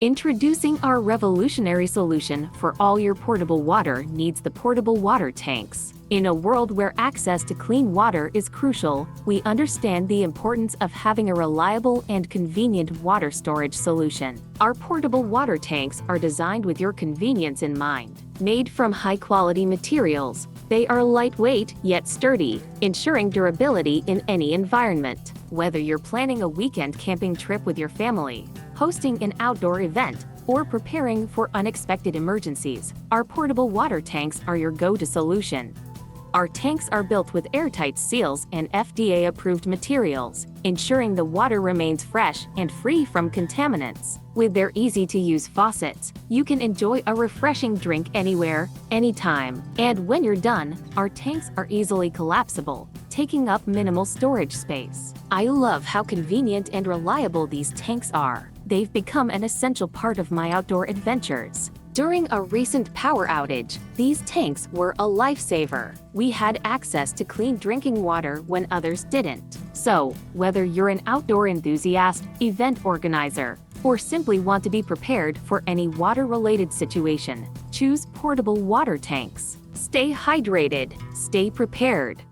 Introducing our revolutionary solution for all your portable water needs the portable water tanks. In a world where access to clean water is crucial, we understand the importance of having a reliable and convenient water storage solution. Our portable water tanks are designed with your convenience in mind. Made from high-quality materials, they are lightweight yet sturdy, ensuring durability in any environment. Whether you're planning a weekend camping trip with your family, hosting an outdoor event, or preparing for unexpected emergencies, our portable water tanks are your go-to solution. Our tanks are built with airtight seals and FDA-approved materials, ensuring the water remains fresh and free from contaminants. With their easy-to-use faucets, you can enjoy a refreshing drink anywhere, anytime. And when you're done, our tanks are easily collapsible, taking up minimal storage space. I love how convenient and reliable these tanks are. They've become an essential part of my outdoor adventures. During a recent power outage, these tanks were a lifesaver. We had access to clean drinking water when others didn't. So, whether you're an outdoor enthusiast, event organizer, or simply want to be prepared for any water-related situation, choose portable water tanks. Stay hydrated, stay prepared.